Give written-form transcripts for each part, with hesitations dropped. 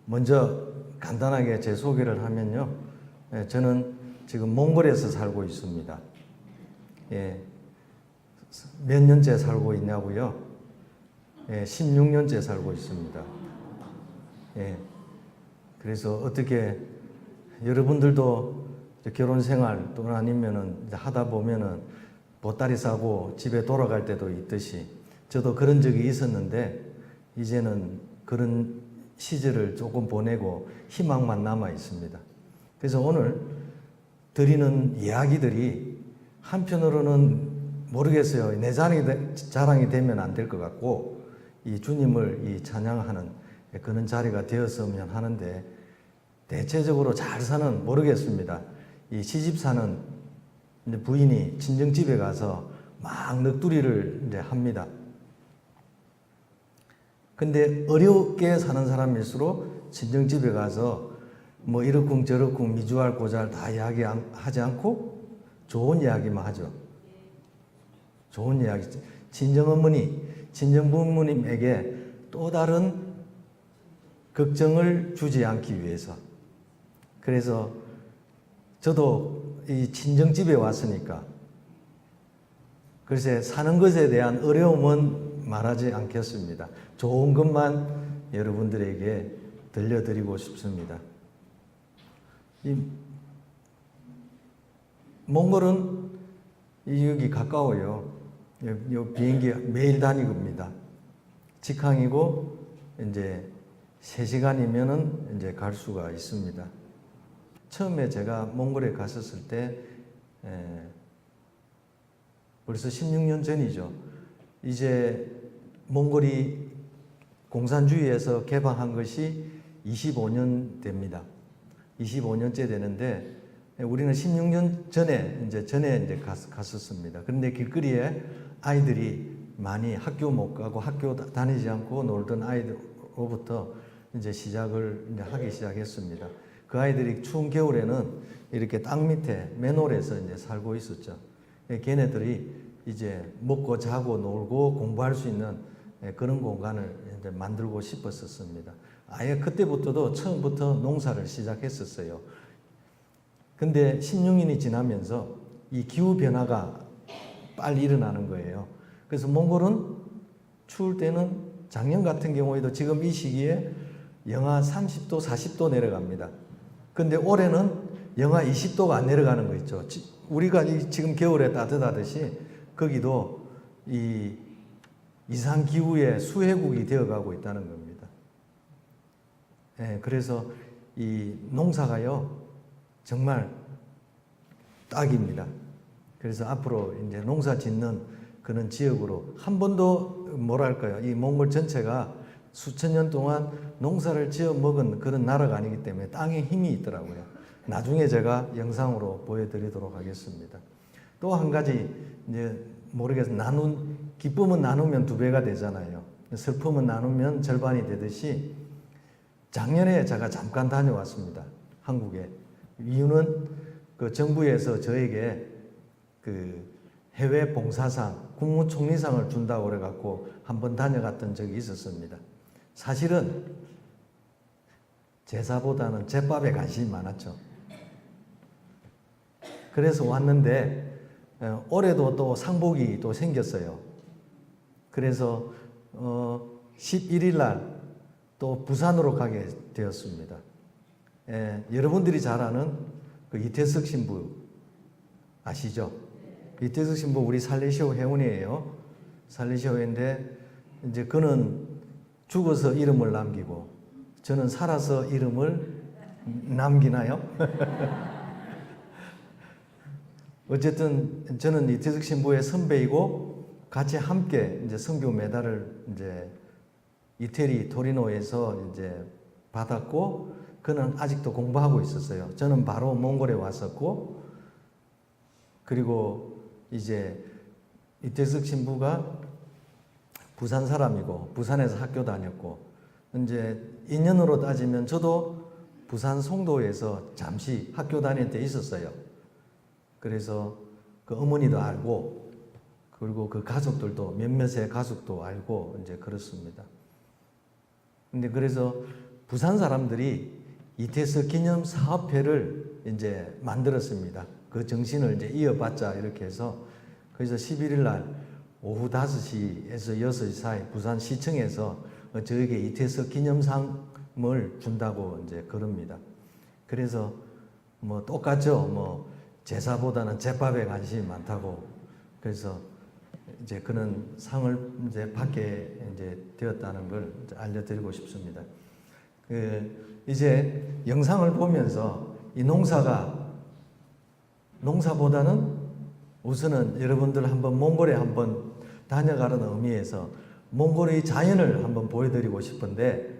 먼저 간단하게 제 소개를 하면요. 저는 지금 몽골에서 살고 있습니다. 예, 몇 년째 살고 있냐고요? 16년째 살고 있습니다. 그래서 어떻게 여러분들도 결혼 생활 또는 아니면은 하다 보면은 보따리 싸고 집에 돌아갈 때도 있듯이 저도 그런 적이 있었는데 이제는 그런 시절을 조금 보내고 희망만 남아 있습니다. 그래서 오늘 드리는 이야기들이 한편으로는 모르겠어요. 내 자랑이 되면 안 될 것 같고 이 주님을 이 찬양하는 그런 자리가 되었으면 하는데 대체적으로 잘 사는 모르겠습니다. 이 시집 사는 부인이 친정집에 가서 막 넋두리를 이제 합니다. 근데 어렵게 사는 사람일수록 친정집에 가서 뭐 이러쿵 저러쿵 미주알 고잘 다 이야기하지 않고 좋은 이야기만 하죠. 좋은 이야기. 친정어머니, 친정부모님에게 또 다른 걱정을 주지 않기 위해서. 그래서 저도 이 친정집에 왔으니까 글쎄 사는 것에 대한 어려움은 말하지 않겠습니다. 좋은 것만 여러분들에게 들려드리고 싶습니다. 이 몽골은 여기 가까워요. 요 비행기 매일 다니겁니다. 직항이고 이제 3시간이면은 이제 갈 수가 있습니다. 처음에 제가 몽골에 갔었을 때 벌써 16년 전이죠. 이제 몽골이 공산주의에서 개방한 것이 25년 됩니다. 25년째 되는데 우리는 16년 전에 이제 갔었습니다. 그런데 길거리에 아이들이 많이 학교 못 가고 학교 다니지 않고 놀던 아이들로부터 이제 시작을 이제 하기 시작했습니다. 그 아이들이 추운 겨울에는 이렇게 땅 밑에 맨홀에서 이제 살고 있었죠. 걔네들이 이제 먹고 자고 놀고 공부할 수 있는 그런 공간을 이제 만들고 싶었었습니다. 아예 그때부터도 처음부터 농사를 시작했었어요. 근데 16년이 지나면서 이 기후 변화가 빨리 일어나는 거예요. 그래서 몽골은 추울 때는 작년 같은 경우에도 지금 이 시기에 영하 30도, 40도 내려갑니다. 근데 올해는 영하 20도가 안 내려가는 거 있죠. 우리가 지금 겨울에 따뜻하듯이 거기도 이 이상기후의 수혜국이 되어가고 있다는 겁니다. 그래서 이 농사가요, 정말 딱입니다. 그래서 앞으로 이제 농사 짓는 그런 지역으로 한 번도 뭐랄까요, 이 몽골 전체가 수천 년 동안 농사를 지어 먹은 그런 나라가 아니기 때문에 땅에 힘이 있더라고요. 나중에 제가 영상으로 보여드리도록 하겠습니다. 또 한 가지 이제 모르겠어요. 기쁨은 나누면 2배가 되잖아요. 슬픔은 나누면 절반이 되듯이 작년에 제가 잠깐 다녀왔습니다. 한국에. 이유는 그 정부에서 저에게 그 해외 봉사상, 국무총리상을 준다고 그래갖고 한번 다녀갔던 적이 있었습니다. 사실은 제사보다는 제밥에 관심이 많았죠. 그래서 왔는데 올해도 또 상복이 또 생겼어요. 그래서 11일 날 또 부산으로 가게 되었습니다. 여러분들이 잘 아는 그 이태석 신부 아시죠? 이태석 신부 우리 살레시오 회원이에요. 살레시오 회원인데 이제 그는 죽어서 이름을 남기고 저는 살아서 이름을 남기나요? 어쨌든 저는 이태석 신부의 선배이고 같이 함께 이제 선교 메달을 이제 이태리 토리노에서 이제 받았고 그는 아직도 공부하고 있었어요. 저는 바로 몽골에 왔었고 그리고 이제 이태석 신부가 부산 사람이고 부산에서 학교 다녔고 이제 인연으로 따지면 저도 부산 송도에서 잠시 학교 다닐 때 있었어요. 그래서 그 어머니도 알고 그리고 그 가족들도 몇몇의 가족도 알고 이제 그렇습니다. 근데 그래서 부산 사람들이 이태석 기념 사업회를 이제 만들었습니다. 그 정신을 이제 이어받자 이렇게 해서 그래서 11일 날 오후 5시에서 6시 사이 부산 시청에서 저에게 이태석 기념상을 준다고 이제 그럽니다. 그래서 뭐 똑같죠. 뭐 제사보다는 제밥에 관심이 많다고. 그래서 이제 그런 상을 이제 받게 이제 되었다는 걸 이제 알려드리고 싶습니다. 이제 영상을 보면서 이 농사보다는 우선은 여러분들 한번 몽골에 한번 다녀가는 의미에서 몽골의 자연을 한번 보여드리고 싶은데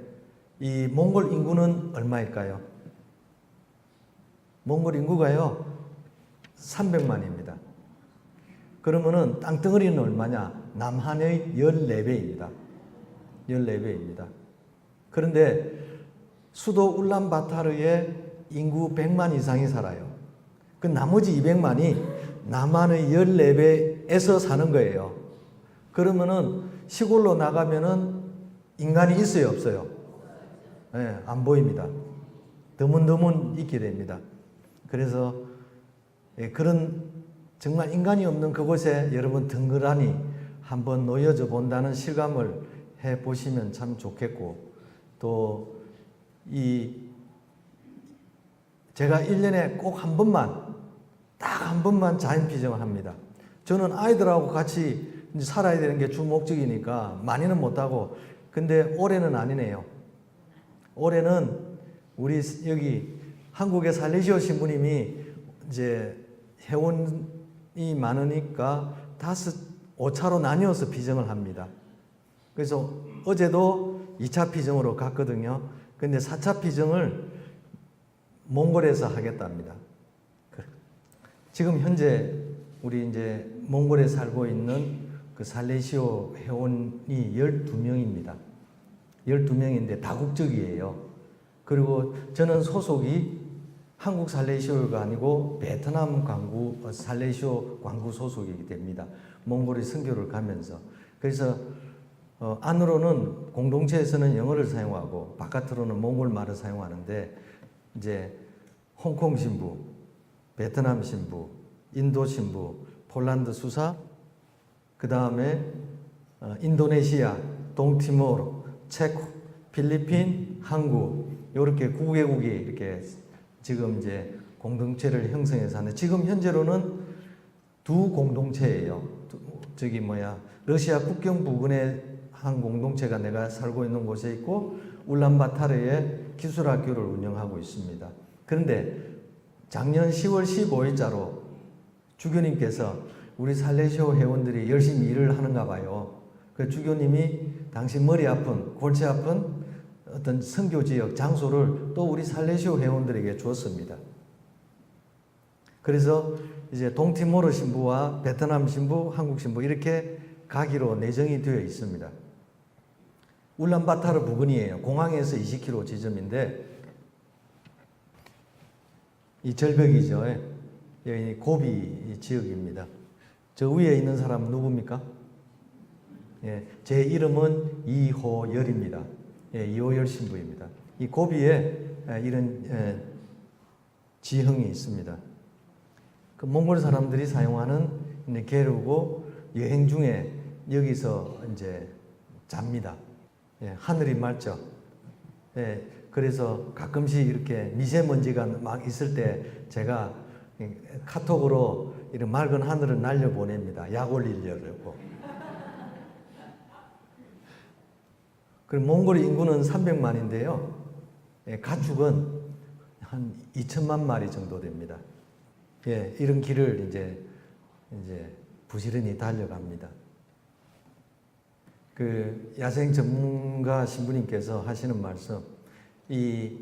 이 몽골 인구는 얼마일까요? 몽골 인구가요 300만입니다. 그러면은 땅덩어리는 얼마냐? 남한의 14배입니다. 14배입니다. 그런데 수도 울란바타르에 인구 100만 이상이 살아요. 그 나머지 200만이 남한의 14배에서 사는 거예요. 그러면은 시골로 나가면은 인간이 있어요, 없어요? 네, 안 보입니다. 드문드문 있게 됩니다. 그래서 그런 정말 인간이 없는 그곳에 여러분 덩그러니 한번 놓여져 본다는 실감을 해 보시면 참 좋겠고, 또 제가 1년에 꼭 한 번만, 딱 한 번만 자연 피정을 합니다. 저는 아이들하고 같이 이제 살아야 되는 게 주 목적이니까 많이는 못하고, 근데 올해는 아니네요. 올해는 우리 여기 한국의 살레시오 신부님이 이제 회원이 많으니까 5차로 나뉘어서 피정을 합니다. 그래서 어제도 2차 피정으로 갔거든요. 근데 4차 피정을 몽골에서 하겠답니다. 지금 현재 우리 이제 몽골에 살고 있는 그 살레시오 회원이 12명입니다. 12명인데 다국적이에요. 그리고 저는 소속이 한국 살레시오가 아니고 베트남 살레시오 광구 소속이 됩니다. 몽골의 선교를 가면서. 그래서 안으로는 공동체에서는 영어를 사용하고 바깥으로는 몽골 말을 사용하는데 이제 홍콩 신부, 베트남 신부, 인도 신부, 폴란드 수사, 그 다음에 인도네시아, 동티모르, 체코, 필리핀, 한국 이렇게 9개국이 이렇게 지금 이제 공동체를 형성해서 하는, 지금 현재로는 두 공동체예요. 러시아 국경 부근에 한 공동체가 내가 살고 있는 곳에 있고 울란바타르에 기술학교를 운영하고 있습니다. 그런데 작년 10월 15일자로 주교님께서 우리 살레시오 회원들이 열심히 일을 하는가 봐요. 그 주교님이 당시 머리 아픈, 골치 아픈 어떤 선교 지역 장소를 또 우리 살레시오 회원들에게 주었습니다. 그래서 이제 동티모르 신부와 베트남 신부, 한국 신부 이렇게 가기로 내정이 되어 있습니다. 울란바타르 부근이에요. 공항에서 20km 지점인데 이 절벽이죠. 여기 고비 지역입니다. 저 위에 있는 사람은 누굽니까? 제 이름은 이호열입니다. 이호열 신부입니다. 이 고비에 이런 지형이 있습니다. 그 몽골 사람들이 사용하는 게르고 여행 중에 여기서 이제 잡니다. 하늘이 맑죠. 그래서 가끔씩 이렇게 미세먼지가 막 있을 때 제가 카톡으로 이런 맑은 하늘을 날려보냅니다. 약 올리려고. 그리고 몽골의 인구는 300만인데요. 가축은 한 2천만 마리 정도 됩니다. 이런 길을 이제 부지런히 달려갑니다. 그 야생 전문가 신부님께서 하시는 말씀, 이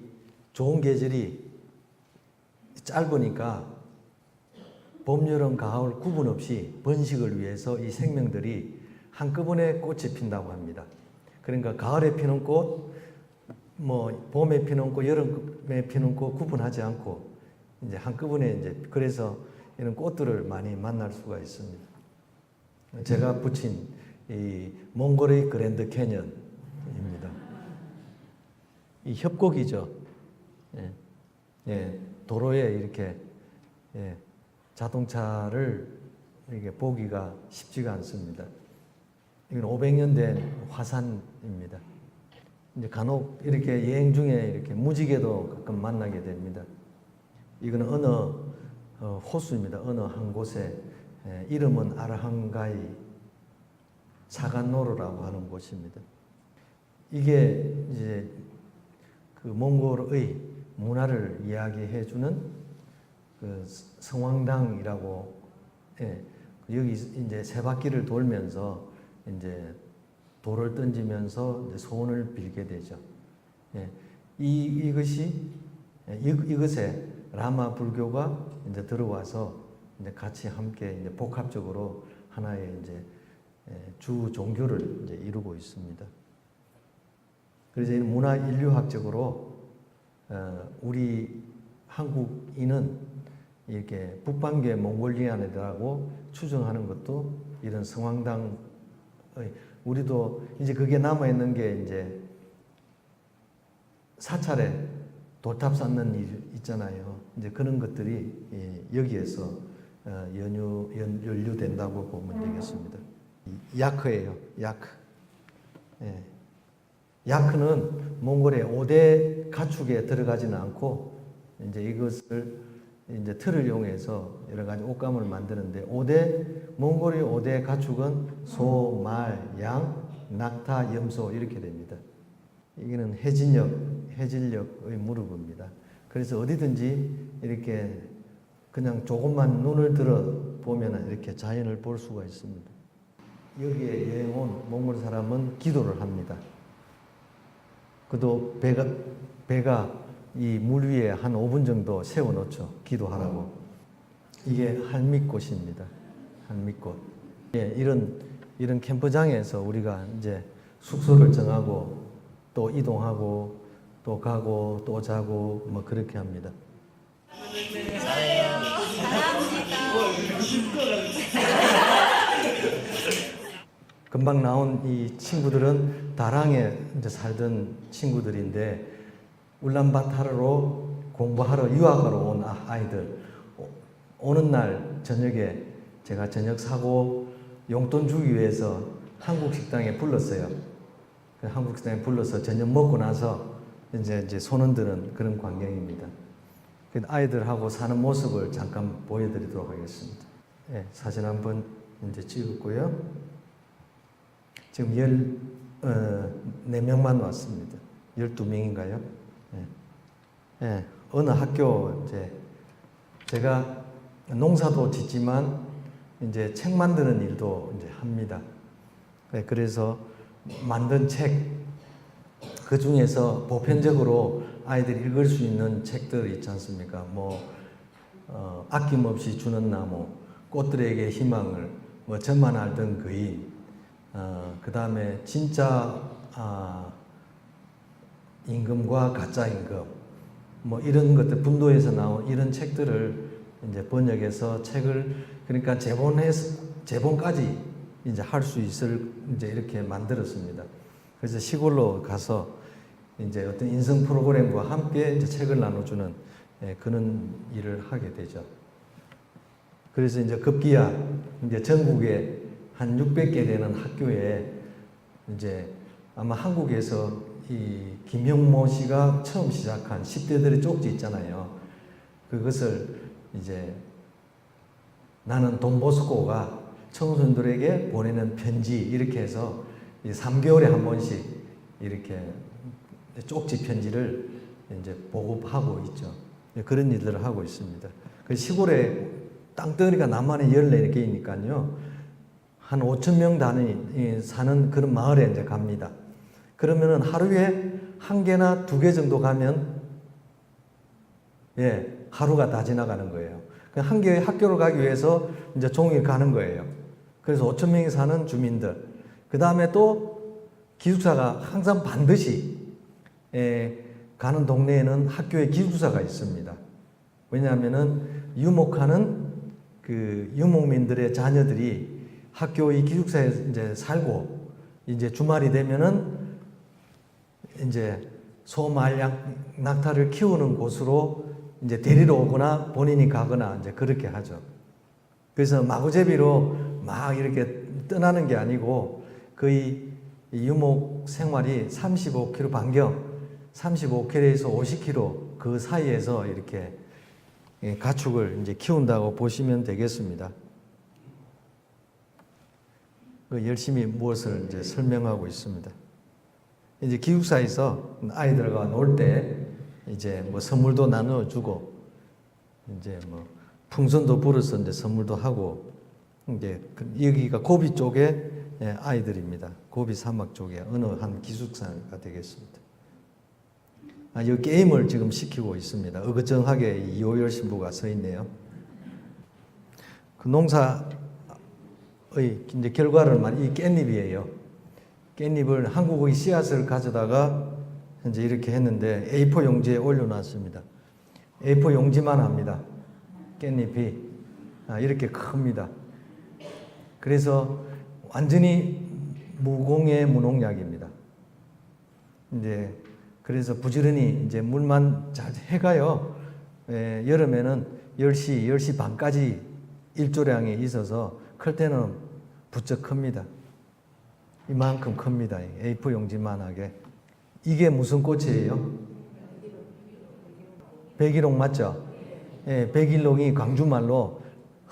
좋은 계절이 짧으니까 봄, 여름, 가을 구분 없이 번식을 위해서 이 생명들이 한꺼번에 꽃이 핀다고 합니다. 그러니까 가을에 피는 꽃, 봄에 피는 꽃, 여름에 피는 꽃 구분하지 않고 이제 한꺼번에 이제 그래서 이런 꽃들을 많이 만날 수가 있습니다. 제가 붙인 이 몽골의 그랜드 캐년입니다. 이 협곡이죠. 예. 예. 도로에 이렇게 자동차를 이렇게 보기가 쉽지가 않습니다. 이건 500년 된 화산입니다. 이제 간혹 이렇게 여행 중에 이렇게 무지개도 가끔 만나게 됩니다. 이거는 어느 호수입니다. 어느 한 곳에 이름은 아라한가이 사간노르라고 하는 곳입니다. 이게 이제 그 몽골의 문화를 이야기해주는 그 성황당이라고, 여기 이제 세 바퀴를 돌면서 이제 돌을 던지면서 이제 소원을 빌게 되죠. 이것에 라마 불교가 이제 들어와서 이제 같이 함께 이제 복합적으로 하나의 이제 주 종교를 이제 이루고 있습니다. 그래서 이 문화 인류학적으로 우리 한국인은 이렇게 북방계 몽골리안이라고 추정하는 것도 이런 성황당의, 우리도 이제 그게 남아 있는 게 이제 사찰에 돌탑 쌓는 일 있잖아요. 이제 그런 것들이 여기에서 연루된다고 보면 되겠습니다. 야크예요. 야크. 야크는 몽골의 5대 가축에 들어가지는 않고 이제 이것을 이제 틀을 이용해서 여러 가지 옷감을 만드는데 몽골의 5대 가축은 소, 말, 양, 낙타, 염소 이렇게 됩니다. 이거는 해질녘의 무릎입니다. 그래서 어디든지 이렇게 그냥 조금만 눈을 들어 보면 이렇게 자연을 볼 수가 있습니다. 여기에 여행 온 몽골 사람은 기도를 합니다. 그도 배가 이 물 위에 한 5분 정도 세워놓죠. 기도하라고. 이게 할밋꽃입니다. 할밋꽃. 이런 캠프장에서 우리가 이제 숙소를 정하고 또 이동하고 또 가고 또 자고 뭐 그렇게 합니다. 금방 나온 이 친구들은 다랑에 이제 살던 친구들인데 울란바타르로 공부하러 유학하러 온 아이들. 오는 날 저녁에 제가 저녁 사고 용돈 주기 위해서 한국 식당에 불렀어요. 한국 식당에 불러서 저녁 먹고 나서 이제 손 흔드는 그런 광경입니다. 아이들하고 사는 모습을 잠깐 보여드리도록 하겠습니다. 사진 한번 이제 찍었고요. 지금 14명만 왔습니다. 12명인가요? 어느 학교 이제 제가 농사도 짓지만 이제 책 만드는 일도 이제 합니다. 그래서 만든 책, 그 중에서 보편적으로 아이들이 읽을 수 있는 책들 있지 않습니까? 아낌없이 주는 나무, 꽃들에게 희망을, 저만 알던 그인, 그 다음에 진짜 임금과 가짜 임금, 이런 것들, 분도에서 나온 이런 책들을 이제 번역해서 그러니까 재본까지 이제 할 수 있을 이제 이렇게 만들었습니다. 그래서 시골로 가서 이제 어떤 인성 프로그램과 함께 이제 책을 나눠주는 그런 일을 하게 되죠. 그래서 이제 급기야 이제 전국에 한 600개 되는 학교에 이제 아마 한국에서 이 김형모 씨가 처음 시작한 10대들의 쪽지 있잖아요. 그것을 이제 나는 돈보스코가 청소년들에게 보내는 편지 이렇게 해서 3개월에 한 번씩 이렇게 쪽지 편지를 이제 보급하고 있죠. 그런 일들을 하고 있습니다. 그 시골에 땅덩어리가 남한에 14개니까요. 한 5,000명 단위 사는 그런 마을에 이제 갑니다. 그러면은 하루에 1개나 2개 정도 가면 하루가 다 지나가는 거예요. 한 개의 학교를 가기 위해서 이제 종일 가는 거예요. 그래서 5,000명이 사는 주민들. 그 다음에 또 기숙사가 항상 반드시 가는 동네에는 학교에 기숙사가 있습니다. 왜냐하면은 유목하는 그 유목민들의 자녀들이 학교의 기숙사에 이제 살고 이제 주말이 되면은 이제 낙타를 키우는 곳으로 이제 데리러 오거나 본인이 가거나 이제 그렇게 하죠. 그래서 마구제비로 막 이렇게 떠나는 게 아니고 거의 유목 생활이 35km 반경, 35km에서 50km 그 사이에서 이렇게 가축을 이제 키운다고 보시면 되겠습니다. 열심히 무엇을 이제 설명하고 있습니다. 이제 기숙사에서 아이들과 놀 때 이제 뭐 선물도 나누어주고 이제 뭐 풍선도 불어서 이제 선물도 하고 이제 여기가 고비 쪽에 아이들입니다. 고비 사막 쪽에 어느 한 기숙사가 되겠습니다. 이 게임을 지금 시키고 있습니다. 의거정하게 이호열 신부가 서 있네요. 그 농사의 이제 결과를 이 깻잎이에요. 깻잎을 한국의 씨앗을 가져다가 이제 이렇게 했는데 A4 용지에 올려놨습니다. A4 용지만 합니다. 깻잎이 이렇게 큽니다. 그래서 완전히 무공해 무농약입니다. 이제 그래서 부지런히 이제 물만 잘 해가요. 여름에는 10시 반까지 일조량이 있어서 클 때는 부쩍 큽니다. 이만큼 큽니다. A4 용지만하게. 이게 무슨 꽃이에요? 백일홍 맞죠? 예, 백일홍이 광주말로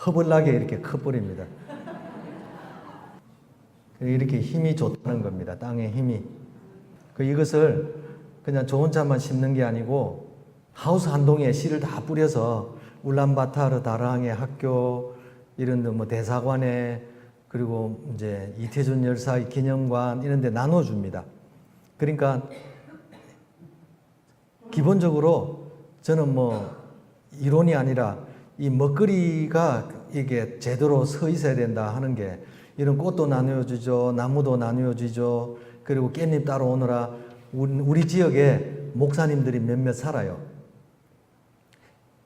허벌나게 이렇게 커버립니다. 이렇게 힘이 좋다는 겁니다. 땅의 힘이. 이것을 그냥 좋은 차만 심는 게 아니고 하우스 한 동에 씨를 다 뿌려서 울란바타르 다랑의 학교 이런 데 뭐 대사관에 그리고 이제 이태준 열사의 기념관 이런 데 나눠줍니다. 그러니까 기본적으로 저는 뭐 이론이 아니라 이 먹거리가 이게 제대로 서 있어야 된다 하는 게 이런 꽃도 나누어주죠. 나무도 나누어주죠. 그리고 깻잎 따러 오느라 우리 지역에 목사님들이 몇몇 살아요.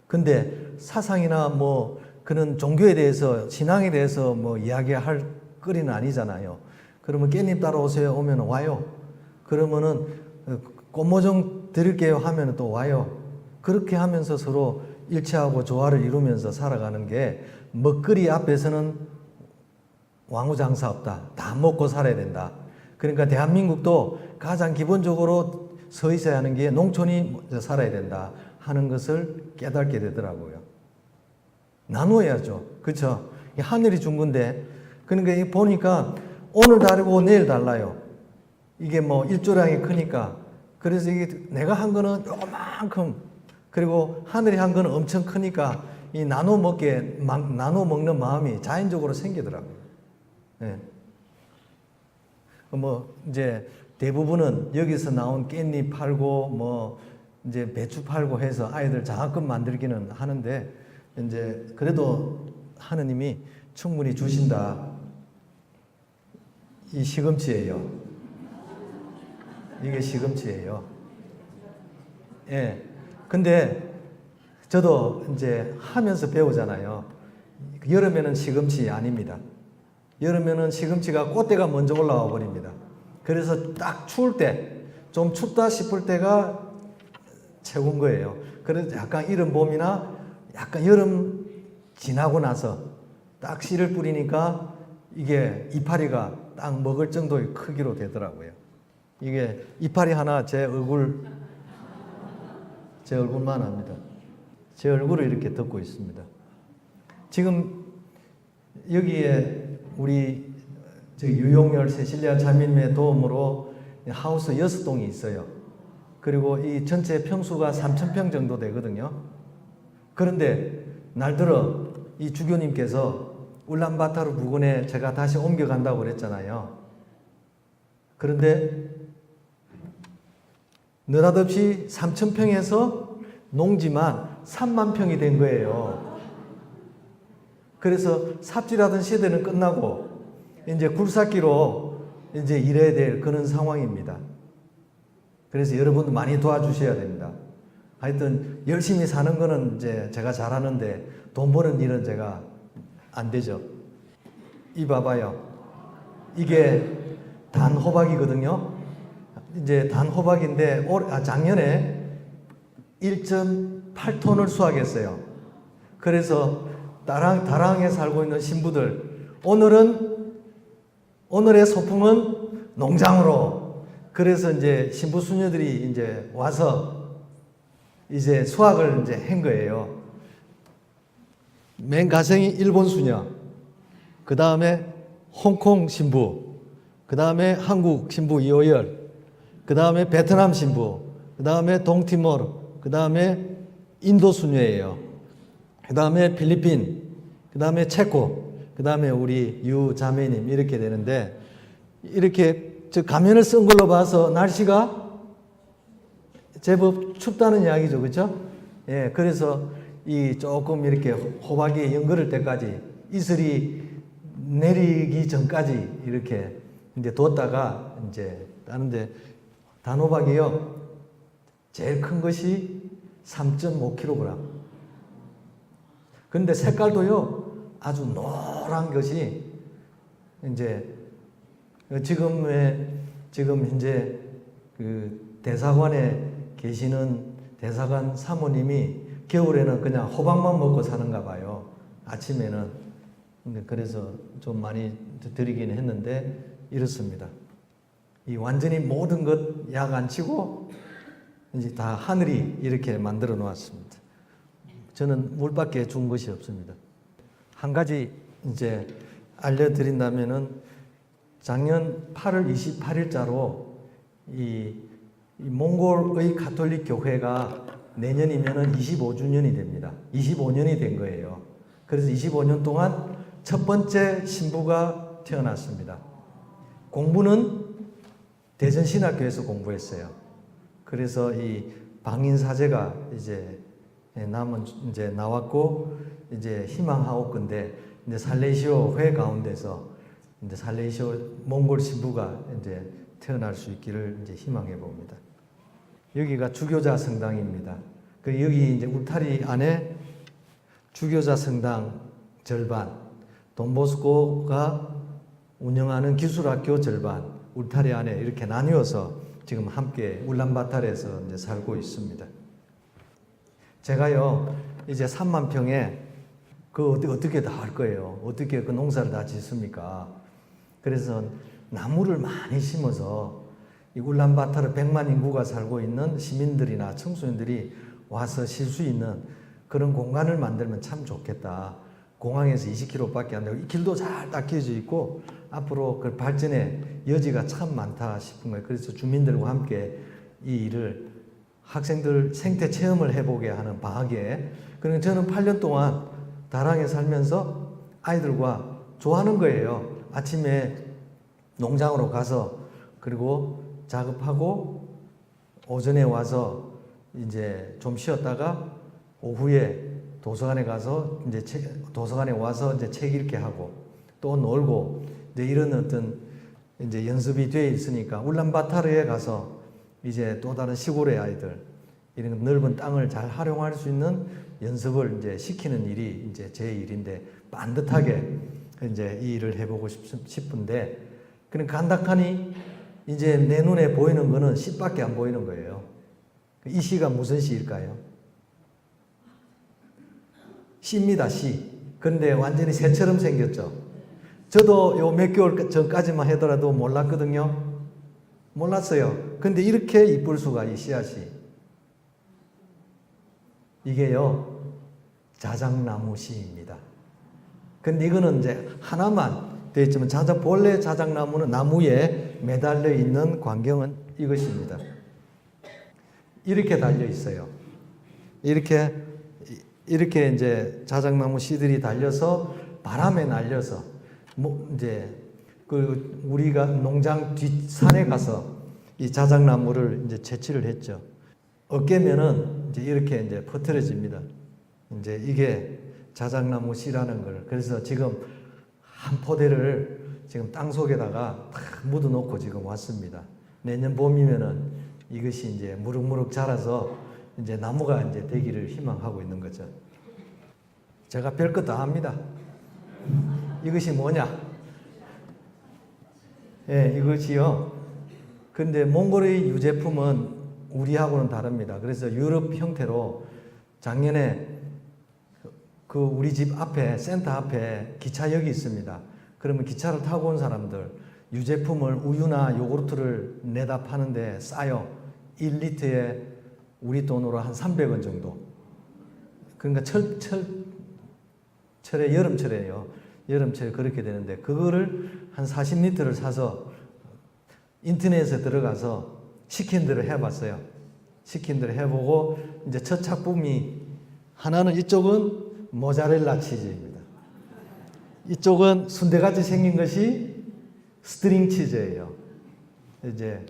근데 사상이나 뭐 그런 종교에 대해서 신앙에 대해서 뭐 이야기할 거리는 아니잖아요. 그러면 깻잎 따러 오세요 오면 와요. 그러면은 꽃모종 드릴게요 하면 또 와요. 그렇게 하면서 서로 일치하고 조화를 이루면서 살아가는 게 먹거리 앞에서는 왕후장사 없다. 다 먹고 살아야 된다. 그러니까 대한민국도 가장 기본적으로 서 있어야 하는 게 농촌이 살아야 된다 하는 것을 깨닫게 되더라고요. 나누어야죠. 그렇죠? 하늘이 준 건데 그러니까 보니까 오늘 다르고 내일 달라요. 이게 뭐 일조량이 크니까 그래서 이게 내가 한 거는 요만큼 그리고 하늘이 한 거는 엄청 크니까 이 나눠 먹는 마음이 자연적으로 생기더라고요. 네. 뭐 이제 대부분은 여기서 나온 깻잎 팔고 뭐 이제 배추 팔고 해서 아이들 장학금 만들기는 하는데 이제 그래도 하느님이 충분히 주신다. 이 시금치예요. 이게 시금치예요. 예. 근데 저도 이제 하면서 배우잖아요. 여름에는 시금치 아닙니다. 여름에는 시금치가 꽃대가 먼저 올라와 버립니다. 그래서 딱 추울 때, 좀 춥다 싶을 때가 최고인 거예요. 그래서 약간 이른 봄이나 약간 여름 지나고 나서 딱 씨를 뿌리니까 이게 이파리가 딱 먹을 정도의 크기로 되더라고요. 이게 이파리 하나 제 얼굴만 합니다. 제 얼굴을 이렇게 덮고 있습니다. 지금 여기에 우리 유용열 세실리아 자민회 도움으로 하우스 6동이 있어요. 그리고 이 전체 평수가 3,000평 정도 되거든요. 그런데 날들어 이 주교님께서 울란바타르 부근에 제가 다시 옮겨간다고 그랬잖아요. 그런데 느닷없이 3,000평에서 농지만 3만 평이 된 거예요. 그래서 삽질하던 시대는 끝나고 이제 굴삭기로 이제 일해야 될 그런 상황입니다. 그래서 여러분도 많이 도와주셔야 됩니다. 하여튼 열심히 사는 거는 이제 제가 잘하는데 돈 버는 일은 제가 안 되죠. 이 봐봐요. 이게 단 호박이거든요. 이제 단호박인데 작년에 1.8톤을 수확했어요. 그래서 다랑에 살고 있는 신부들, 오늘의 소풍은 농장으로. 그래서 이제 신부 수녀들이 이제 와서 이제 수확을 이제 한 거예요. 맨 가성이 일본 수녀, 그 다음에 홍콩 신부, 그 다음에 한국 신부 이호열, 그 다음에 베트남 신부, 그 다음에 동티모르, 그 다음에 인도 수녀예요. 그 다음에 필리핀, 그 다음에 체코, 그 다음에 우리 유 자매님 이렇게 되는데, 이렇게 저 가면을 쓴 걸로 봐서 날씨가 제법 춥다는 이야기죠, 그렇죠? 예, 그래서 이 조금 이렇게 호박이 연거를 때까지 이슬이 내리기 전까지 이렇게 이제 뒀다가 이제 따는데, 단호박이요 제일 큰 것이 3.5kg. 근데 색깔도요 아주 노란 것이 이제 지금 현재 그 대사관에 계시는 대사관 사모님이 겨울에는 그냥 호박만 먹고 사는가 봐요. 아침에는. 그래서 좀 많이 드리긴 했는데 이렇습니다. 이 완전히 모든 것 약 안 치고 이제 다 하늘이 이렇게 만들어 놓았습니다. 저는 물밖에 준 것이 없습니다. 한 가지 이제 알려드린다면은 작년 8월 28일자로 이 몽골의 가톨릭 교회가 내년이면은 25주년이 됩니다. 25년이 된 거예요. 그래서 25년 동안 첫 번째 신부가 태어났습니다. 공부는 대전신학교에서 공부했어요. 그래서 이 방인사제가 이제 이제 나왔고 이제 희망하옵 건데 이제 살레시오 회 가운데서 이제 살레시오 몽골 신부가 이제 태어날 수 있기를 이제 희망해 봅니다. 여기가 주교자 성당입니다. 그 여기 이제 울타리 안에 주교자 성당 절반, 돈보스코가 운영하는 기술학교 절반, 울타리 안에 이렇게 나뉘어서 지금 함께 울란바타르에서 이제 살고 있습니다. 제가요 이제 3만 평에 그 어떻게 다 할 거예요? 어떻게 그 농사를 다 짓습니까? 그래서 나무를 많이 심어서 이 울란바타르 100만 인구가 살고 있는 시민들이나 청소년들이 와서 쉴 수 있는 그런 공간을 만들면 참 좋겠다. 공항에서 20km밖에 안 되고 이 길도 잘 닦여져 있고 앞으로 그 발전의 여지가 참 많다 싶은 거예요. 그래서 주민들과 함께 이 일을 학생들 생태 체험을 해보게 하는 방학에, 그러니까 저는 8년 동안 다랑에 살면서 아이들과 좋아하는 거예요. 아침에 농장으로 가서 그리고 작업하고 오전에 와서 이제 좀 쉬었다가 오후에 도서관에 가서 이제 도서관에 와서 이제 책 읽게 하고 또 놀고 이제 이런 어떤 이제 연습이 되어 있으니까 울란바타르에 가서 이제 또 다른 시골의 아이들 이런 넓은 땅을 잘 활용할 수 있는 연습을 이제 시키는 일이 이제 제 일인데 반듯하게 이제 이 일을 해보고 싶은데 그냥 간닥하니 이제 내 눈에 보이는 거는 씨밖에 안 보이는 거예요. 이 씨가 무슨 씨일까요? 씨입니다, 씨. 그런데 완전히 새처럼 생겼죠. 저도 요 몇 개월 전까지만 하더라도 몰랐거든요. 몰랐어요. 근데 이렇게 이쁠 수가, 이 씨앗이. 이게요, 자작나무 씨입니다. 근데 이거는 이제 하나만 되어 있지만 본래 자작나무는 나무에 매달려 있는 광경은 이것입니다. 이렇게 달려 있어요. 이렇게 이제 자작나무 씨들이 달려서 바람에 날려서 이제 그 우리가 농장 뒷산에 가서 이 자작나무를 이제 채취를 했죠. 어깨면은 이제 이렇게 이제 퍼뜨려집니다. 이제 이게 자작나무 씨라는 걸. 그래서 지금 한 포대를 지금 땅 속에다가 탁 묻어 놓고 지금 왔습니다. 내년 봄이면은 이것이 이제 무럭무럭 자라서 이제 나무가 이제 되기를 희망하고 있는 거죠. 제가 별것 다 합니다. 이것이 뭐냐? 예, 이것이요. 근데 몽골의 유제품은 우리하고는 다릅니다. 그래서 유럽 형태로 작년에 그 우리 집 앞에 센터 앞에 기차역이 있습니다. 그러면 기차를 타고 온 사람들 유제품을 우유나 요구르트를 내다 파는데 싸요. 1리터에 우리 돈으로 한 300원 정도. 그러니까 철에 여름철에요. 여름철에 그렇게 되는데 그거를 한 40리터를 사서 인터넷에 들어가서 시킨 대로 해봤어요. 시킨 대로 해보고 이제 첫 작품이 하나는 이쪽은 모자렐라 치즈입니다. 이쪽은 순대같이 생긴 것이 스트링 치즈예요. 이제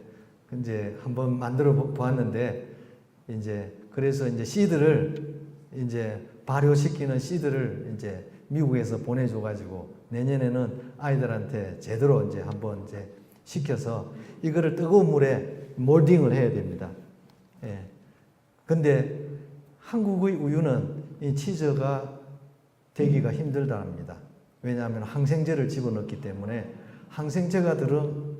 한번 만들어 보았는데 그래서 이제 씨드를 이제 발효시키는 씨드를 이제 미국에서 보내줘 가지고 내년에는 아이들한테 제대로 이제 한번 시켜서 이거를 뜨거운 물에 몰딩을 해야 됩니다. 예. 근데 한국의 우유는 이 치즈가 되기가 힘들다 합니다. 왜냐하면 항생제를 집어넣기 때문에 항생제가 들은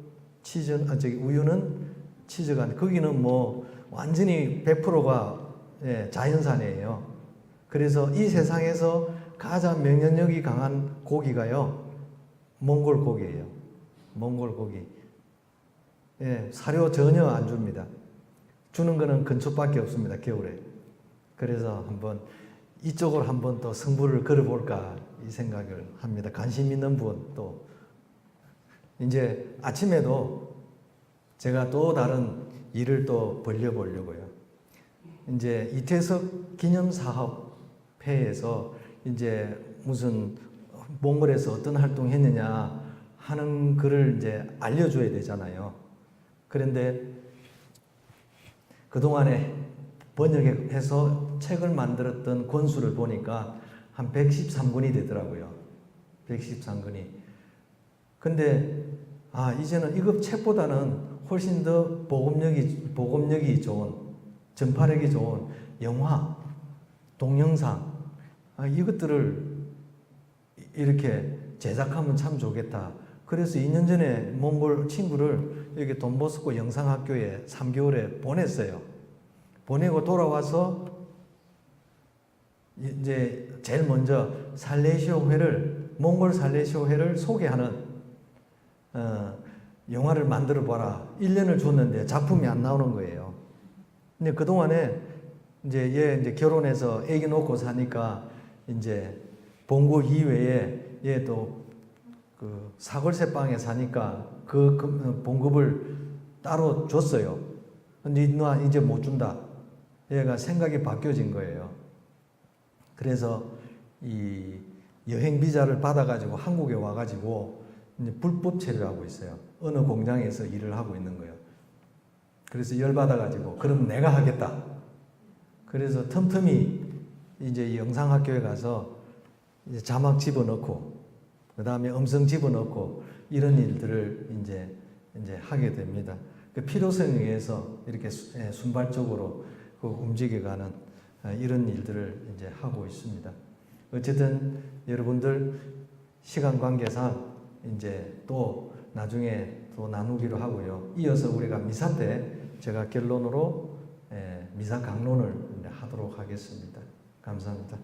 우유는 치즈가 거기는 뭐 완전히 100%가 자연산이에요. 그래서 이 세상에서 가장 면역력이 강한 고기가요, 몽골 고기예요. 몽골 고기. 사료 전혀 안 줍니다. 주는 거는 건초밖에 없습니다, 겨울에. 그래서 이쪽으로 한번 또 승부를 걸어볼까 이 생각을 합니다. 관심 있는 분 또. 이제 아침에도 제가 또 다른 일을 또 벌려보려고요. 이제 이태석 기념사업회에서 이제 무슨 몽골에서 어떤 활동했느냐 하는 글을 이제 알려줘야 되잖아요. 그런데 그동안에 번역해서 책을 만들었던 권수를 보니까 한 113권이 되더라고요. 113권이. 근데 이제는 이거 책보다는 훨씬 더 보급력이 좋은, 전파력이 좋은 영화, 동영상 이것들을 이렇게 제작하면 참 좋겠다. 그래서 2년 전에 몽골 친구를 여기 돈보스코 영상학교에 3개월에 보냈어요. 보내고 돌아와서 이제 제일 먼저 몽골 살레시오회를 소개하는 영화를 만들어 봐라. 1년을 줬는데 작품이 안 나오는 거예요. 근데 그동안에 얘 결혼해서 애기 놓고 사니까 이제 본고 이외에 얘 또 그 사골세 방에 사니까 그 봉급을 따로 줬어요. 근데 누나 이제 못 준다. 얘가 생각이 바뀌어진 거예요. 그래서 이 여행 비자를 받아가지고 한국에 와가지고 이제 불법 체류하고 있어요. 어느 공장에서 일을 하고 있는 거예요. 그래서 열받아가지고 그럼 내가 하겠다. 그래서 틈틈이 이제 영상학교에 가서 이제 자막 집어넣고 그 다음에 음성 집어넣고 이런 일들을 이제 하게 됩니다. 그 필요성에 의해서 이렇게 순발적으로 움직여가는 이런 일들을 이제 하고 있습니다. 어쨌든 여러분들 시간 관계상 이제 또 나중에 또 나누기로 하고요. 이어서 우리가 미사 때 제가 결론으로 미사 강론을 하도록 하겠습니다. 감사합니다.